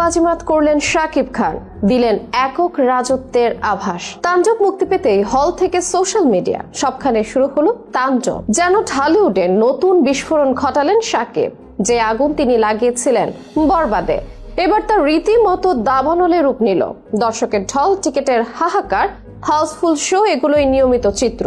বাজিমাত করলেন শাকিব খান, দিলেন একক রাজত্বের আভাস। তাণ্ডব মুক্তি পেতেই হল থেকে সোশ্যাল মিডিয়া সবখানে শুরু হলো তাণ্ডব। যেন ঢালিউডে নতুন বিস্ফোরণ ঘটালেন শাকিব। যে আগুন তিনি লাগিয়েছিলেন বরবাদে, এবার তার রীতিমতো দাবানলে রূপ নিল। দর্শকের ঢল, টিকেটের হাহাকার, হাউসফুল শো, এগুলোই নিয়মিত চিত্র।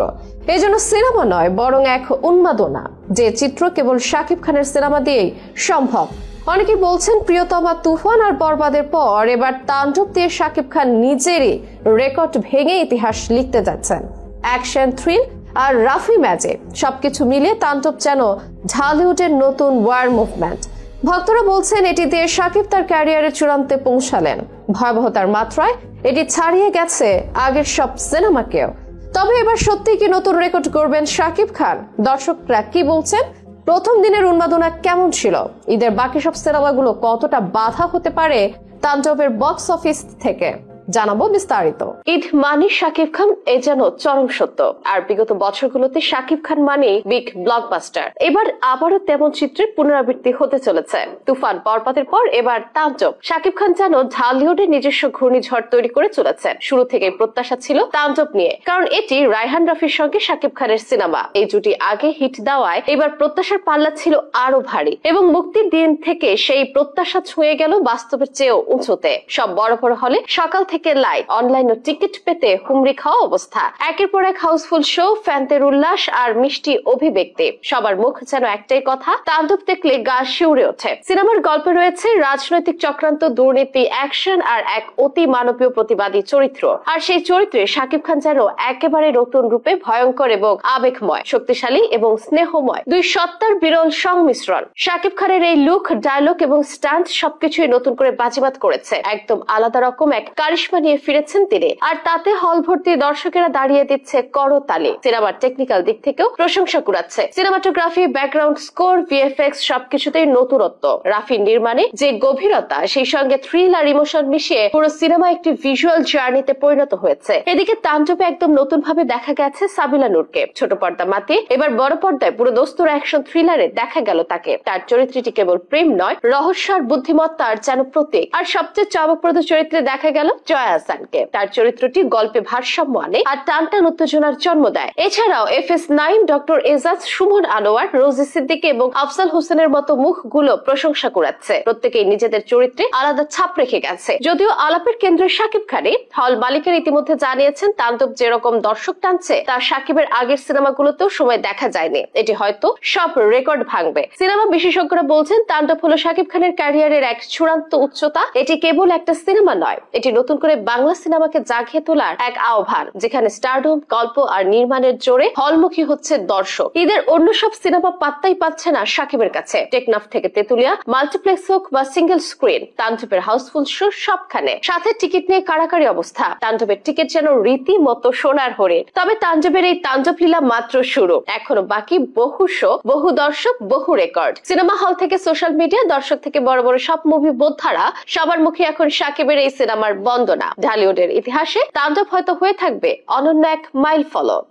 এই জন্য সিনেমা নয়, বরং এক উন্মাদনা, যে চিত্র কেবল শাকিব খানের সিনেমা দিয়েই সম্ভব। অনেকে বলছেন প্রিয়তমা, তুফান আর বরবাদের পর এবার তাণ্ডব দিয়ে শাকিব খান নিজেরই রেকর্ড ভেঙে ইতিহাস লিখতে যাচ্ছেন। অ্যাকশন, থ্রিল আর রাফি ম্যাজিক সবকিছু মিলিয়ে তাণ্ডব যেন ঢালিউডের নতুন ওয়ার মুভমেন্ট। ভক্তরা বলছেন এটি দিয়ে শাকিব তার ক্যারিয়ারের চূড়ান্তে পৌঁছালেন। ভয়াবহতার মাত্রায় এটি ছাড়িয়ে গেছে আগের সব সিনেমাকেও। তবে এবার সত্যি কি নতুন রেকর্ড করবেন শাকিব খান? দর্শকরা কি বলছেন? প্রথম দিনের উন্মাদনা কেমন ছিল? ঈদের বাকি সব সিনেমাগুলো কতটা বাধা হতে পারে তাণ্ডবের বক্স অফিস থেকে? জানাবো বিস্তারিত। ঈদ মানে শাকিব খান, এ যেন চরম সত্য। আর বিগত বছরগুলোতে শাকিব খান মানে বিগ ব্লকবাস্টার। এবার আবারও তেমন চিত্রের পুনরাবৃত্তি হতে চলেছে। তুফান, বরবাদের পর এবার তাণ্ডব। শাকিব খান যেন ঢালিউডের নিজস্ব ঘূর্ণিঝড় তৈরি করে চলেছেন। শুরু থেকে প্রত্যাশা ছিল তাণ্ডব নিয়ে, কারণ এটি রায়হান রাফির সঙ্গে শাকিব খানের সিনেমা। এই জুটি আগে হিট দেওয়ায় এবার প্রত্যাশার পাল্লা ছিল আরো ভারী, এবং মুক্তির দিন থেকে সেই প্রত্যাশা ছুঁয়ে গেল বাস্তবের চেয়েও উঁচুতে। সব বড় বড় হলে সকাল থেকে লাইভ, অনলাইন ও টিকিট পেতে হুমড়ি খাওয়া অবস্থা। একের পর এক হাউসফুল শো, ফ্যানদের উল্লাস আর মিষ্টি অভিব্যক্তি। সবার মুখ যেন একটাই কথা, তাণ্ডব দেখলে গা শিউরে ওঠে। সিনেমার গল্পে রয়েছে রাজনৈতিক চক্রান্ত, দুর্নীতি, অ্যাকশন আর এক অতি মানবীয় প্রতিবাদী চরিত্র। আর সেই চরিত্রে শাকিব খান যেন একেবারে নতুন রূপে ভয়ঙ্কর এবং আবেগময়, শক্তিশালী এবং স্নেহময়, দুই সত্তার বিরল সংমিশ্রণ। শাকিব খানের এই লুক, ডায়লগ এবং স্টান্ট সবকিছুই নতুন করে বাজিমাত করেছে। একদম আলাদা রকম এক কারিশমা নিয়ে ফিরেছেন তিনি, আর তাতে হল ভর্তি দর্শকেরা দাঁড়িয়ে দিচ্ছে করতালি। সিনেমার টেকনিক্যাল দিক থেকেও প্রশংসা কুড়াচ্ছে। সিনেমাটোগ্রাফি, ব্যাকগ্রাউন্ড স্কোর, ভিএফএক্স সবকিছুতেই নতুনত্ব। রাফি নির্মাণে যে গভীরতা, সেই সঙ্গে থ্রিল আর ইমোশন মিশিয়ে পুরো সিনেমা একটি ভিজুয়াল জার্নিতে পরিণত হয়েছে। এদিকে তাণ্ডবে একদম নতুন ভাবে দেখা গেছে সাবিলা নূরকে। ছোট পর্দা মাতিয়ে এবার বড় পর্দায় পুরো দোস্তুর অ্যাকশন থ্রিলারে দেখা গেল তাকে। তার চরিত্রটি কেবল প্রেম নয়, রহস্য আর বুদ্ধিমত্তার যেন প্রতীক। আর সবচেয়ে চমকপ্রদ চরিত্রে দেখা গেল জয়া আহসানকে। তার চরিত্রটি গল্পে ভারসাম্য আনে আর টানটান উত্তেজনার জন্ম দেয়। এছাড়াও FS9, ডক্টর এজাজ, সুমন আনোয়ার, রোজি সিদ্দিকী এবং আফজাল হোসেনের মতো মুখগুলো প্রশংসা কুড়াচ্ছে। প্রত্যেকেই নিজেদের চরিত্রে আলাদা ছাপ রেখে গেছে। যদিও আলাপের কেন্দ্রে শাকিব খানে, হল মালিকের ইতিমধ্যে জানিয়েছেন তাণ্ডব যেরকম দর্শক টানছে তা শাকিবের আগের সিনেমাগুলোতেও সময় দেখা যায়নি। এটি হয়তো সব রেকর্ড ভাঙবে। সিনেমা বিশেষজ্ঞরা বলছেন তাণ্ডব হলো শাকিব খানের ক্যারিয়ারের এক চূড়ান্ত উচ্চতা। এটি কেবল একটা সিনেমা নয়, এটি নতুন করে বাংলা সিনেমাকে জাগিয়ে তোলার এক আহ্বান, যেখানে স্টারডম, গল্প আর নির্মাণের জোরে হলমুখী হচ্ছে দর্শক। ঈদের অন্য সব সিনেমা পাত্তাই পাচ্ছে না শাকিবের কাছে। টেকনাফ থেকে তেতুলিয়া, মাল্টিপ্লেক্স হোক বা সিঙ্গেল স্ক্রিন, তাণ্ডবের হাউসফুল শো সবখানে। সাথে টিকিট নিয়ে কাড়াকাড়ি অবস্থা। তাণ্ডবের টিকিট যেন রীতিমতো সোনার হরিণ। তবে তাণ্ডবের এই তাণ্ডব লীলা মাত্র শুরু। এখনো বাকি বহু শো, বহু দর্শক, বহু রেকর্ড। সিনেমা হল থেকে সোশ্যাল মিডিয়া, দর্শক থেকে বড় বড় সব মুভি বোদ্ধারা, সবার মুখে এখন শাকিবের এই সিনেমার বন্দনা। ঢালিউডের ইতিহাসে তাণ্ডব হয়তো হয়ে থাকবে অনন্য এক মাইল ফলক।